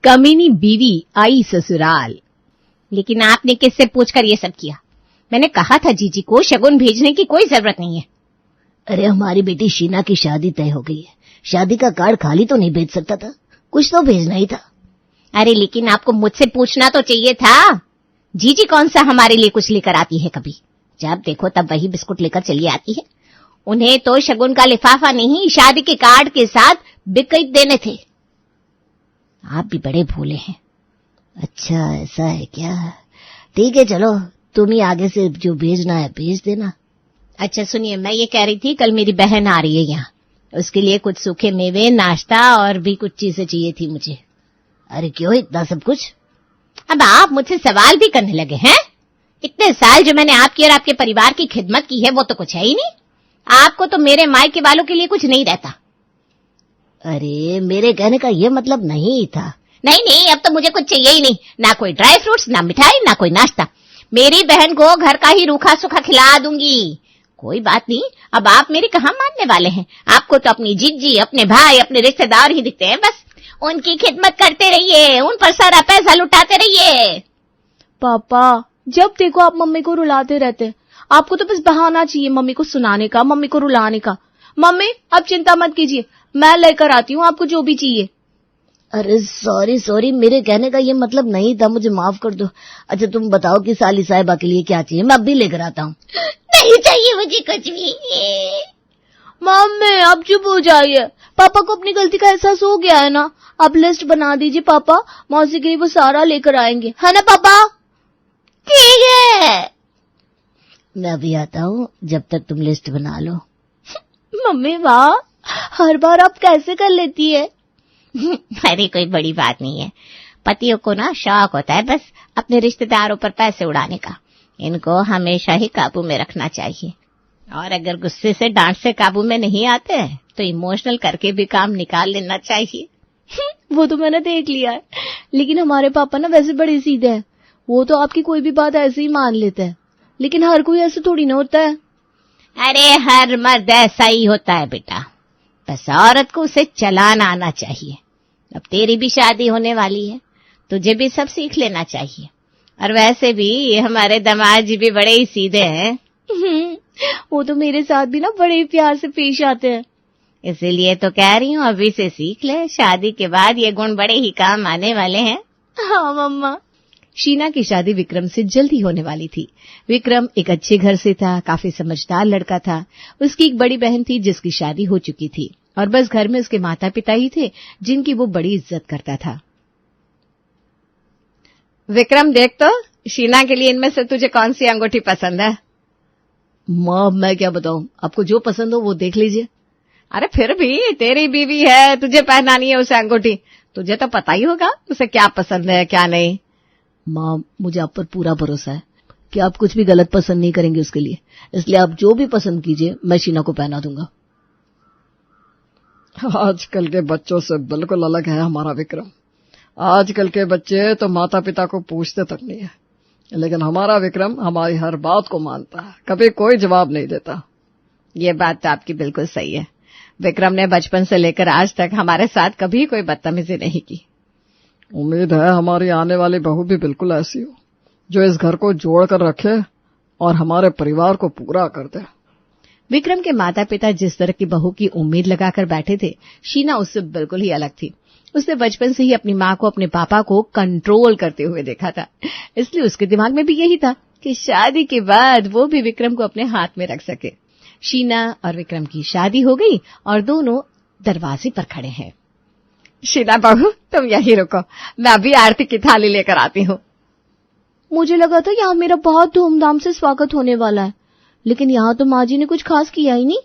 कमीनी बीवी आई ससुराल। लेकिन आपने किससे पूछकर ये सब किया? मैंने कहा था जीजी को शगुन भेजने की कोई जरूरत नहीं है। अरे हमारी बेटी शीना की शादी तय हो गई है, शादी का कार्ड खाली तो नहीं भेज सकता था, कुछ तो भेजना ही था। अरे लेकिन आपको मुझसे पूछना तो चाहिए था। जीजी कौन सा हमारे लिए कुछ लेकर आती है कभी? जब देखो तब वही बिस्कुट लेकर चली आती है। उन्हें तो शगुन का लिफाफा नहीं, शादी के कार्ड के साथ बिस्किट देने थे। आप भी बड़े भोले हैं। अच्छा ऐसा है क्या? ठीक है चलो, तुम ही आगे से जो भेजना है भेज देना। अच्छा सुनिए, मैं ये कह रही थी कल मेरी बहन आ रही है यहाँ, उसके लिए कुछ सूखे मेवे, नाश्ता और भी कुछ चीजें चाहिए थी मुझे। अरे क्यों इतना सब कुछ? अब आप मुझसे सवाल भी करने लगे हैं? इतने साल जो मैंने आपकी और आपके परिवार की खिदमत की है वो तो कुछ है ही नहीं। आपको तो मेरे मायके वालों के लिए कुछ नहीं रहता। अरे मेरे कहने का ये मतलब नहीं था। नहीं, अब तो मुझे कुछ चाहिए ही नहीं, ना कोई ड्राई फ्रूट्स, ना मिठाई, ना कोई नाश्ता। मेरी बहन को घर का ही रूखा सूखा खिला दूंगी। कोई बात नहीं, अब आप मेरी कहाँ मानने वाले हैं? आपको तो अपनी जीजी, अपने भाई, अपने रिश्तेदार ही दिखते हैं। बस उनकी खिदमत करते रहिए, उन पर सारा पैसा लुटाते रहिए। पापा जब देखो आप मम्मी को रुलाते रहते हैं। आपको तो बस बहाना चाहिए मम्मी को सुनाने का, मम्मी को रुलाने का। मम्मी अब चिंता मत कीजिए, मैं लेकर आती हूँ आपको जो भी चाहिए। अरे सॉरी, मेरे कहने का ये मतलब नहीं था, मुझे माफ कर दो। अच्छा तुम बताओ कि साली साहिबा के लिए क्या चाहिए, मैं अब भी लेकर आता हूँ। नहीं चाहिए मुझे कुछ भी। मम्मी अब चुप हो जाइए, पापा को अपनी गलती का एहसास हो गया है ना। आप लिस्ट बना दीजिए पापा, मौसी के लिए वो सारा लेकर आएंगे, है ना पापा? ठीक है, मैं अभी आता हूँ, जब तक तुम लिस्ट बना लो। मम्मी वाह, हर बार आप कैसे कर लेती है? अरे कोई बड़ी बात नहीं है, पतियों को ना शौक होता है बस अपने रिश्तेदारों पर पैसे उड़ाने का। इनको हमेशा ही काबू में रखना चाहिए, और अगर गुस्से से, डांट से काबू में नहीं आते तो इमोशनल करके भी काम निकाल लेना चाहिए। वो तो मैंने देख लिया है, लेकिन हमारे पापा ना वैसे बड़े सीधे हैं। वो तो आपकी कोई भी बात ऐसे ही मान लेते हैं, लेकिन हर कोई ऐसे थोड़ी ना होता है। अरे हर मर्द ऐसा ही होता है बेटा, बस औरत को उसे चलाना आना चाहिए। अब तेरी भी शादी होने वाली है, तुझे भी सब सीख लेना चाहिए। और वैसे भी ये हमारे दामाद जी भी बड़े ही सीधे हैं। वो तो मेरे साथ भी ना बड़े ही प्यार से पेश आते हैं। इसीलिए तो कह रही हूँ अभी से सीख ले, शादी के बाद ये गुण बड़े ही काम आने वाले हैं। हाँ मम्मा। शीना की शादी विक्रम से जल्दी होने वाली थी। विक्रम एक अच्छे घर से था, काफी समझदार लड़का था। उसकी एक बड़ी बहन थी जिसकी शादी हो चुकी थी, और बस घर में उसके माता पिता ही थे जिनकी वो बड़ी इज्जत करता था। विक्रम देख तो, शीना के लिए इनमें से तुझे कौन सी अंगूठी पसंद है? माँ मैं क्या बताऊं, आपको जो पसंद हो वो देख लीजिए। अरे फिर भी तेरी बीवी है, तुझे पहनानी है उसे अंगूठी, तुझे तो पता ही होगा उसे क्या पसंद है क्या नहीं। माँ मुझे आप पर पूरा भरोसा है कि आप कुछ भी गलत पसंद नहीं करेंगे उसके लिए, इसलिए आप जो भी पसंद कीजिए मैं शीना को पहना दूंगा। आजकल के बच्चों से बिल्कुल अलग है हमारा विक्रम। आजकल के बच्चे तो माता पिता को पूछते तक नहीं है, लेकिन हमारा विक्रम हमारी हर बात को मानता है, कभी कोई जवाब नहीं देता। ये बात तो आपकी बिल्कुल सही है। विक्रम ने बचपन से लेकर आज तक हमारे साथ कभी कोई बदतमीजी नहीं की। उम्मीद है हमारी आने वाली बहू भी बिल्कुल ऐसी हो, जो इस घर को जोड़ कर रखे और हमारे परिवार को पूरा कर दे। विक्रम के माता पिता जिस तरह की बहू की उम्मीद लगाकर बैठे थे, शीना उससे बिल्कुल ही अलग थी। उसने बचपन से ही अपनी माँ को, अपने पापा को कंट्रोल करते हुए देखा था, इसलिए उसके दिमाग में भी यही था कि शादी के बाद वो भी विक्रम को अपने हाथ में रख सके। शीना और विक्रम की शादी हो गई और दोनों दरवाजे पर खड़े हैं। शीना बहू तुम यहीं रुको, मैं अभी आरती की थाली लेकर आती हूँ। मुझे लगा था यहाँ मेरा बहुत धूमधाम से स्वागत होने वाला है, लेकिन यहाँ तो माँ जी ने कुछ खास किया ही नहीं।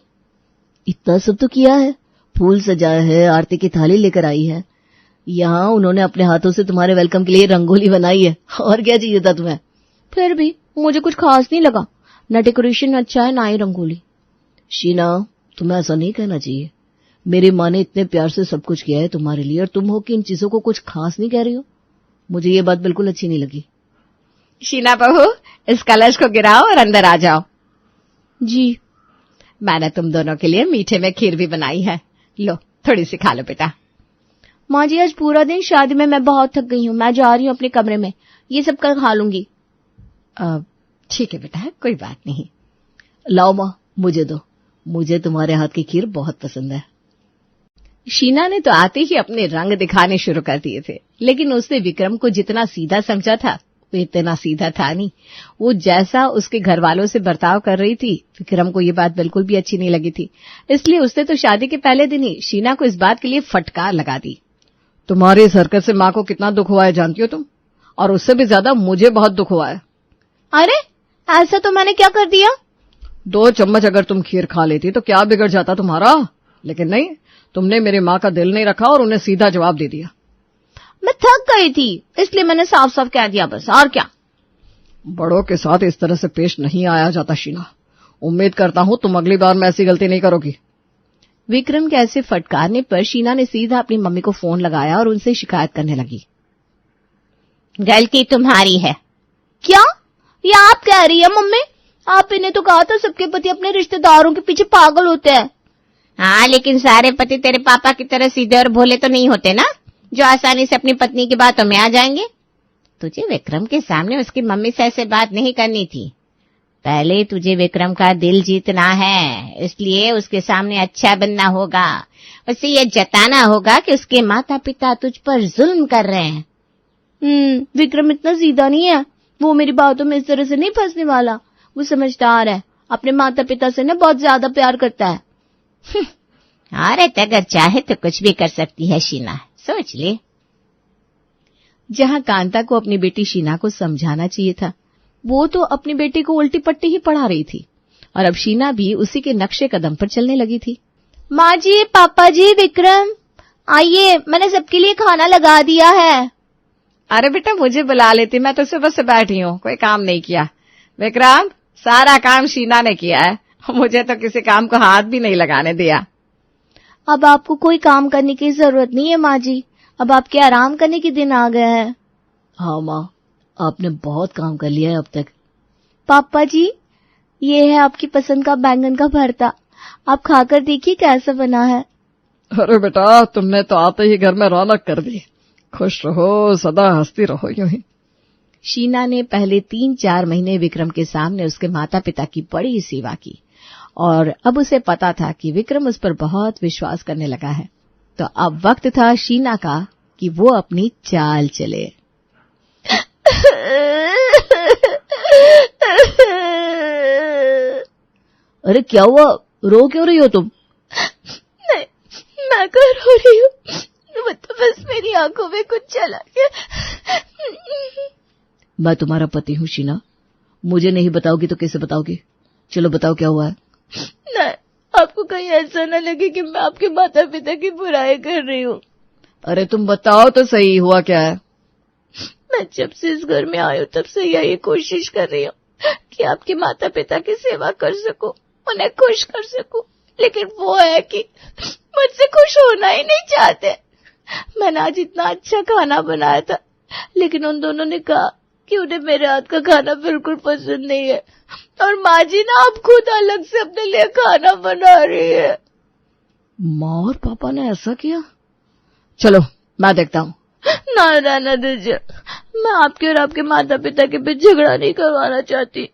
इतना सब तो किया है, फूल सजाया है, आरती की थाली लेकर आई है, यहाँ उन्होंने अपने हाथों से तुम्हारे वेलकम के लिए रंगोली बनाई है, और क्या चाहिए था तुम्हें? फिर भी मुझे कुछ खास नहीं लगा, न डेकोरेशन अच्छा है ना ही रंगोली। शीना तुम्हें ऐसा नहीं कहना चाहिए, मेरी माँ ने इतने प्यार से सब कुछ किया है तुम्हारे लिए, और तुम हो कि इन चीजों को कुछ खास नहीं कह रही हो। मुझे ये बात बिल्कुल अच्छी नहीं लगी। शीना बहू इस कलश को गिराओ और अंदर आ जाओ। जी। मैंने तुम दोनों के लिए मीठे में खीर भी बनाई है, लो थोड़ी सी खा लो बेटा। माँ जी आज पूरा दिन शादी में मैं बहुत थक गई हूँ, मैं जा रही हूँ अपने कमरे में, ये सब कल खा लूंगी। ठीक है बेटा, कोई बात नहीं। लाओ माँ, मुझे दो, मुझे तुम्हारे हाथ की खीर बहुत पसंद है। शीना ने तो आते ही अपने रंग दिखाने शुरू कर दिए थे, लेकिन उसने विक्रम को जितना सीधा समझा था वो इतना सीधा था नहीं। वो जैसा उसके घर वालों से बर्ताव कर रही थी, विक्रम को ये बात बिल्कुल भी अच्छी नहीं लगी थी। इसलिए उसने तो शादी के पहले दिन ही शीना को इस बात के लिए फटकार लगा दी। तुम्हारी इस हरकत से माँ को कितना दुख हुआ है जानती हो तुम, और उससे भी ज्यादा मुझे बहुत दुख हुआ है। अरे ऐसा तो मैंने क्या कर दिया? 2 चम्मच अगर तुम खीर खा लेती तो क्या बिगड़ जाता तुम्हारा, लेकिन नहीं, तुमने मेरी माँ का दिल नहीं रखा और उन्हें सीधा जवाब दे दिया। मैं थक गई थी इसलिए मैंने साफ साफ कह दिया, बस, और क्या। बड़ों के साथ इस तरह से पेश नहीं आया जाता शीना। उम्मीद करता हूँ तुम अगली बार में ऐसी गलती नहीं करोगी। विक्रम के ऐसे फटकारने पर शीना ने सीधा अपनी मम्मी को फोन लगाया और उनसे शिकायत करने लगी। गलती तुम्हारी है। क्या? ये आप कह रही है मम्मी? आप इन्हें तो कहा था सबके पति अपने रिश्तेदारों के पीछे पागल होते हैं। हाँ, लेकिन सारे पति तेरे पापा की तरह सीधे और भोले तो नहीं होते ना, जो आसानी से अपनी पत्नी की बातों में आ जाएंगे। तुझे विक्रम के सामने उसकी मम्मी से ऐसे बात नहीं करनी थी। पहले तुझे विक्रम का दिल जीतना है, इसलिए उसके सामने अच्छा बनना होगा। उसे ये जताना होगा कि उसके माता पिता तुझ पर जुल्म कर रहे हैं। विक्रम इतना सीधा नहीं है, वो मेरी बातों में इस तरह से नहीं फंसने वाला। वो समझदार है, अपने माता पिता से ना बहुत ज्यादा प्यार करता है। औरत अगर चाहे तो कुछ भी कर सकती है शीना, सोच ले। जहां कांता को अपनी बेटी शीना को समझाना चाहिए था, वो तो अपनी बेटी को उल्टी पट्टी ही पढ़ा रही थी, और अब शीना भी उसी के नक्शे कदम पर चलने लगी थी। माँ जी, पापा जी, विक्रम आइए, मैंने सबके लिए खाना लगा दिया है। अरे बेटा, मुझे बुला लेती, मैं तो सुबह से बैठी हूँ, कोई काम नहीं किया। विक्रम, सारा काम शीना ने किया है, मुझे तो किसी काम को हाथ भी नहीं लगाने दिया। अब आपको कोई काम करने की जरूरत नहीं है माँ जी, अब आपके आराम करने के दिन आ गए हैं। हाँ माँ, आपने बहुत काम कर लिया है अब तक। पापा जी, ये है आपकी पसंद का बैंगन का भरता, आप खाकर देखिए कैसा बना है। अरे बेटा, तुमने तो आते ही घर में रौनक कर दी। खुश रहो, सदा हंसती रहो यूं ही। शीना ने पहले 3-4 महीने विक्रम के सामने उसके माता पिता की बड़ी सेवा की, और अब उसे पता था कि विक्रम उस पर बहुत विश्वास करने लगा है। तो अब वक्त था शीना का कि वो अपनी चाल चले। अरे क्या हुआ, रो क्यों रही हो तुम? नहीं, मैं क्यों रो रही हूँ, मतलब बस मेरी आंखों में कुछ चला गया। मैं तुम्हारा पति हूँ शीना, मुझे नहीं बताओगी तो कैसे बताओगी? चलो बताओ क्या हुआ है। नहीं, आपको कहीं ऐसा न लगे कि मैं आपके माता पिता की बुराई कर रही हूँ। अरे तुम बताओ तो सही, हुआ क्या है? मैं जब से इस घर में आई हूँ तब से यही कोशिश कर रही हूँ कि आपके माता पिता की सेवा कर सकूं, उन्हें खुश कर सकूं, लेकिन वो है कि मुझसे खुश होना ही नहीं चाहते। मैंने आज इतना अच्छा खाना बनाया था, लेकिन उन दोनों ने कहा कि उन्हें मेरे हाथ का खाना बिल्कुल पसंद नहीं है, और माँ जी ना अब खुद अलग से अपने लिए खाना बना रही है। माँ और पापा ने ऐसा किया? चलो मैं देखता हूँ। ना रहना दीजिए, मैं आपके और आपके माता पिता के बीच झगड़ा नहीं करवाना चाहती।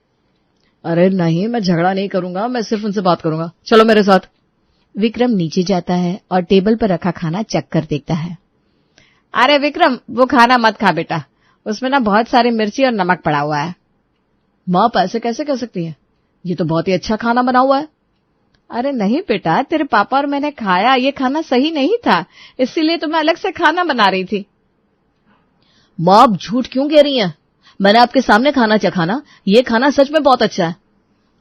अरे नहीं, मैं झगड़ा नहीं करूंगा, मैं सिर्फ उनसे बात करूंगा। चलो मेरे साथ। विक्रम नीचे जाता है और टेबल पर रखा खाना चख कर देखता है। अरे विक्रम, वो खाना मत खा बेटा, उसमें ना बहुत सारी मिर्ची और नमक पड़ा हुआ है। माँ आप ऐसे कैसे कह सकती हैं, ये तो बहुत ही अच्छा खाना बना हुआ है। अरे नहीं बेटा, तेरे पापा और मैंने खाया, ये खाना सही नहीं था, इसीलिए तो मैं अलग से खाना बना रही थी। माँ आप झूठ क्यों कह रही हैं? मैंने आपके सामने खाना चखा ना, ये खाना सच में बहुत अच्छा है।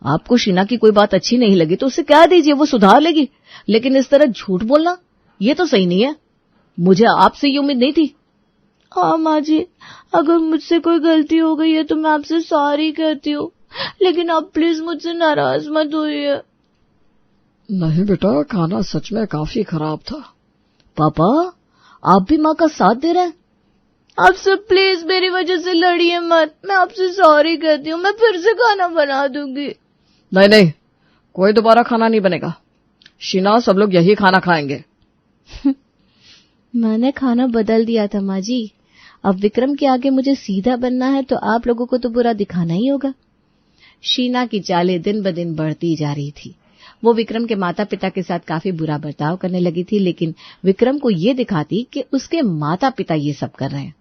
आपको शीना की कोई बात अच्छी नहीं लगी तो उसे कह दीजिए, वो सुधार लेगी, लेकिन इस तरह झूठ बोलना ये तो सही नहीं है। मुझे आपसे ये उम्मीद नहीं थी। हाँ माँ जी, अगर मुझसे कोई गलती हो गई है तो मैं आपसे सॉरी कहती हूँ, लेकिन आप प्लीज मुझसे नाराज मत होइए। नहीं बेटा, खाना सच में काफी खराब था। पापा आप भी माँ का साथ दे रहे हैं? आप सब प्लीज मेरी वजह से लड़िए मत, मैं आपसे सॉरी कहती हूँ, मैं फिर से खाना बना दूंगी। नहीं नहीं, कोई दोबारा खाना नहीं बनेगा। शीना, सब लोग यही खाना खाएंगे। मैंने खाना बदल दिया था माँ जी। अब विक्रम के आगे मुझे सीधा बनना है तो आप लोगों को तो बुरा दिखाना ही होगा। शीना की चालें दिन ब दिन बढ़ती जा रही थी। वो विक्रम के माता पिता के साथ काफी बुरा बर्ताव करने लगी थी, लेकिन विक्रम को ये दिखाती कि उसके माता पिता ये सब कर रहे हैं।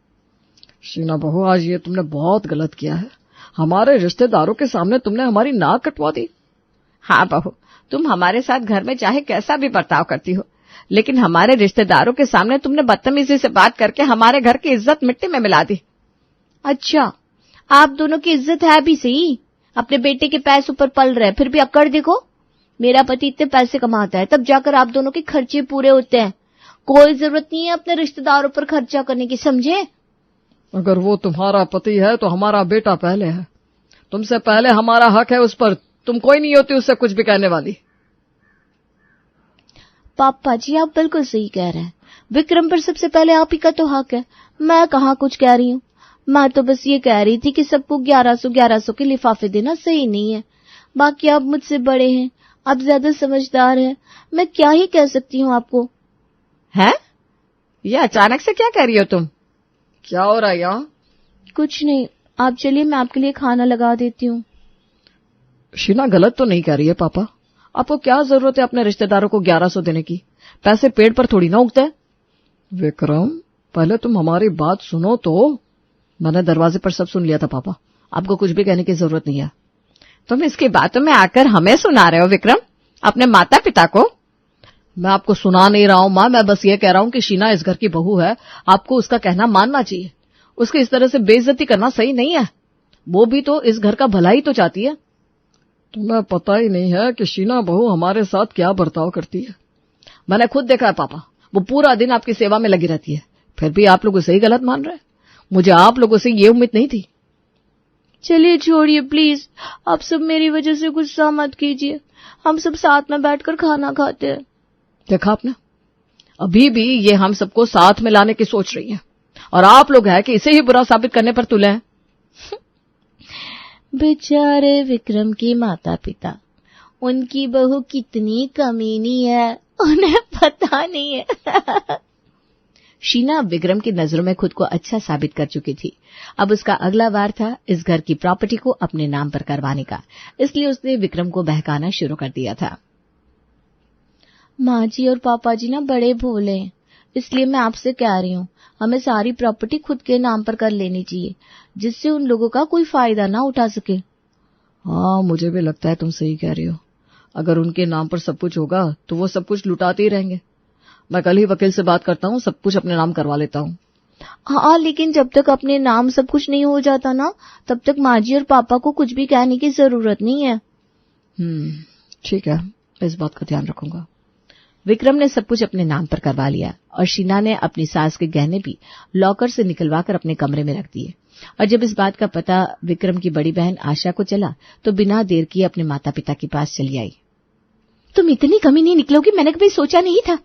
शीना बहू, आज ये तुमने बहुत गलत किया है। हमारे रिश्तेदारों के सामने तुमने हमारी नाक कटवा दी। हाँ बहू, तुम हमारे साथ घर में चाहे कैसा भी बर्ताव करती हो, लेकिन हमारे रिश्तेदारों के सामने तुमने बदतमीजी से बात करके हमारे घर की इज्जत मिट्टी में मिला दी। अच्छा, आप दोनों की इज्जत है भी सही, अपने बेटे के पैसे ऊपर पल रहे, फिर भी अकड़ देखो। मेरा पति इतने पैसे कमाता है तब जाकर आप दोनों के खर्चे पूरे होते हैं। कोई जरूरत नहीं है अपने रिश्तेदारों पर खर्चा करने की, समझे? अगर वो तुम्हारा पति है तो हमारा बेटा पहले है। तुमसे पहले हमारा हक है उस पर। तुम कोई नहीं होती उससे कुछ भी कहने वाली। पापा जी, आप बिल्कुल सही कह रहे हैं। विक्रम पर सबसे पहले आप ही का तो हक है। मैं कहाँ कुछ कह रही हूँ। मैं तो बस ये कह रही थी कि सबको 1100 के लिफाफे देना सही नहीं है। बाकी आप मुझसे बड़े हैं, आप ज्यादा समझदार हैं, मैं क्या ही कह सकती हूँ आपको। है? ये अचानक से क्या कह रही हो तुम? क्या हो रहा है यहाँ? कुछ नहीं, आप चलिए, मैं आपके लिए खाना लगा देती हूँ। शीना गलत तो नहीं कह रही है पापा। आपको क्या जरूरत है अपने रिश्तेदारों को 1100 देने की? पैसे पेड़ पर थोड़ी ना उगते हैं। विक्रम, पहले तुम हमारी बात सुनो तो। मैंने दरवाजे पर सब सुन लिया था पापा, आपको कुछ भी कहने की जरूरत नहीं है। तुम इसकी बातों में आकर हमें सुना रहे हो विक्रम, अपने माता पिता को? मैं आपको सुना नहीं रहा हूं माँ, मैं बस ये कह रहा हूं कि शीना इस घर की बहू है, आपको उसका कहना मानना चाहिए। उसकी इस तरह से बेइज्जती करना सही नहीं है। वो भी तो इस घर का भला ही तो चाहती है। तुम्हें पता ही नहीं है कि शीना बहू हमारे साथ क्या बर्ताव करती है। मैंने खुद देखा है पापा, वो पूरा दिन आपकी सेवा में लगी रहती है, फिर भी आप लोग उसे ही गलत मान रहे हैं। मुझे आप लोगों से ये उम्मीद नहीं थी। चलिए छोड़िए प्लीज, आप सब मेरी वजह से गुस्सा मत कीजिए। हम सब साथ में बैठकर खाना खाते हैं। देखा आपने, अभी भी ये हम सबको साथ में लाने की सोच रही है, और आप लोग है कि इसे ही बुरा साबित करने पर तुले हैं। बेचारे विक्रम के माता पिता, उनकी बहू कितनी कमीनी है, उन्हें पता नहीं है। शीना विक्रम की नजरों में खुद को अच्छा साबित कर चुकी थी। अब उसका अगला वार था इस घर की प्रॉपर्टी को अपने नाम पर करवाने का, इसलिए उसने विक्रम को बहकाना शुरू कर दिया था। माँ जी और पापा जी ना बड़े भोले हैं, इसलिए मैं आपसे कह रही हूँ, हमें सारी प्रॉपर्टी खुद के नाम पर कर लेनी चाहिए, जिससे उन लोगों का कोई फायदा ना उठा सके। हाँ, मुझे भी लगता है तुम सही कह रही हो। अगर उनके नाम पर सब कुछ होगा तो वो सब कुछ लुटाते ही रहेंगे। मैं कल ही वकील से बात करता हूँ, सब कुछ अपने नाम करवा लेता हूँ। हाँ, लेकिन जब तक अपने नाम सब कुछ नहीं हो जाता ना, तब तक माँ जी और पापा को कुछ भी कहने की जरूरत नहीं है। ठीक है, इस बात का ध्यान रखूंगा। विक्रम ने सब कुछ अपने नाम पर करवा लिया और शीना ने अपनी सास के गहने भी लॉकर से निकलवाकर अपने कमरे में रख दिए। और जब इस बात का पता विक्रम की बड़ी बहन आशा को चला तो बिना देर किए अपने माता पिता के पास चली आई। तुम इतनी कमी नहीं निकलोगी, मैंने कभी सोचा नहीं था।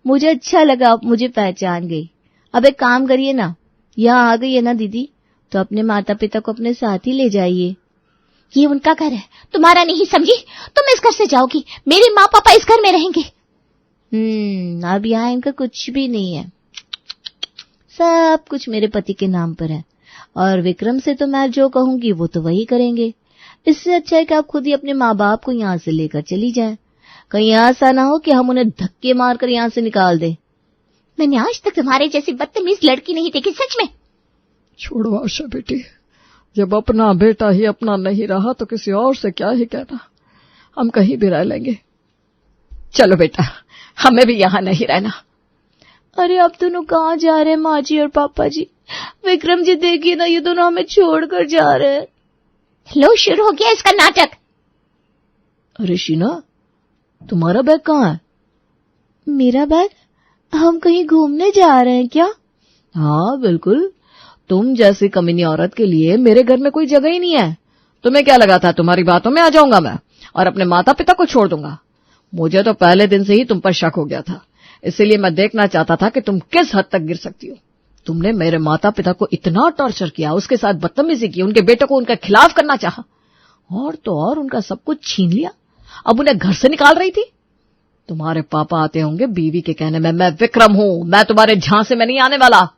मुझे अच्छा लगा, आप मुझे पहचान गई। अब एक काम करिए ना, यहाँ आ गई है ना दीदी, तो अपने माता पिता को अपने साथ ही ले जाइए। ये उनका घर है, तुम्हारा नहीं, समझी? तुम इस घर से जाओगी, मेरे माँ पापा इस घर में रहेंगे। अब यहाँ इनका कुछ भी नहीं है, सब कुछ मेरे पति के नाम पर है, और विक्रम से तो मैं जो कहूंगी वो तो वही करेंगे। इससे अच्छा है कि आप खुद ही अपने माँ बाप को यहाँ से लेकर चली जाएं। कहीं ऐसा ना हो कि हम उन्हें धक्के मारकर यहाँ से निकाल दें। मैंने आज तक तुम्हारे जैसी बदतमीज लड़की नहीं देखी, सच में। छोड़ो आशा बेटी, जब अपना बेटा ही अपना नहीं रहा तो किसी और से क्या ही कहना। हम कहीं भी रह लेंगे। चलो बेटा, हमें भी यहाँ नहीं रहना। अरे आप दोनों कहाँ जा रहे हैं माँ जी और पापा जी? विक्रम जी देखिए ना, ये दोनों हमें छोड़कर जा रहे हैं। लो, शुरू हो गया इसका नाटक। अरे शीना, तुम्हारा बैग कहाँ है? मेरा बैग? हम कहीं घूमने जा रहे हैं क्या? हाँ बिल्कुल, तुम जैसी कमीनी औरत के लिए मेरे घर में कोई जगह ही नहीं है। तुम्हें क्या लगा था तुम्हारी बातों में आ जाऊंगा मैं और अपने माता पिता को छोड़ दूंगा? मुझे तो पहले दिन से ही तुम पर शक हो गया था, इसीलिए मैं देखना चाहता था कि तुम किस हद तक गिर सकती हो। तुमने मेरे माता पिता को इतना टॉर्चर किया, उसके साथ बदतमीजी की, उनके बेटे को उनके खिलाफ करना चाहा, और तो और उनका सब कुछ छीन लिया। अब उन्हें घर से निकाल रही थी। तुम्हारे पापा आते होंगे बीवी के कहने में, मैं विक्रम हूं, मैं तुम्हारे झांसे में नहीं आने वाला।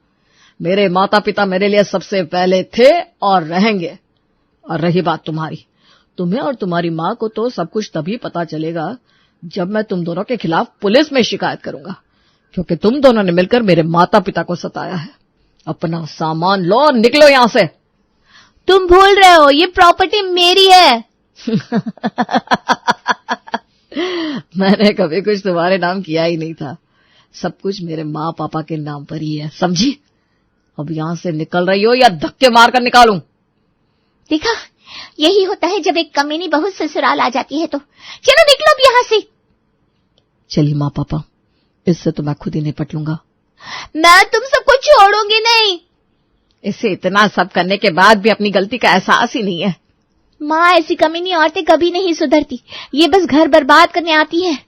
मेरे माता पिता मेरे लिए सबसे पहले थे और रहेंगे। और रही बात तुम्हारी, तुम्हें और तुम्हारी माँ को तो सब कुछ तभी पता चलेगा जब मैं तुम दोनों के खिलाफ पुलिस में शिकायत करूंगा, क्योंकि तुम दोनों ने मिलकर मेरे माता पिता को सताया है। अपना सामान लो और निकलो यहां से। तुम भूल रहे हो, ये प्रॉपर्टी मेरी है। मैंने कभी कुछ तुम्हारे नाम किया ही नहीं था, सब कुछ मेरे माँ पापा के नाम पर ही है, समझी? अब यहां से निकल रही हो या धक्के मारकर निकालूं? देखा, यही होता है जब एक कमीनी बहू ससुराल आ जाती है तो। चलो निकलो अब यहां से। चलिए माँ पापा, इससे तो मैं खुद ही निपट लूंगा। मैं तुम सबको छोड़ूंगी नहीं। इसे इतना सब करने के बाद भी अपनी गलती का एहसास ही नहीं है। माँ, ऐसी कमीनी औरतें कभी नहीं सुधरती, ये बस घर बर्बाद करने आती है।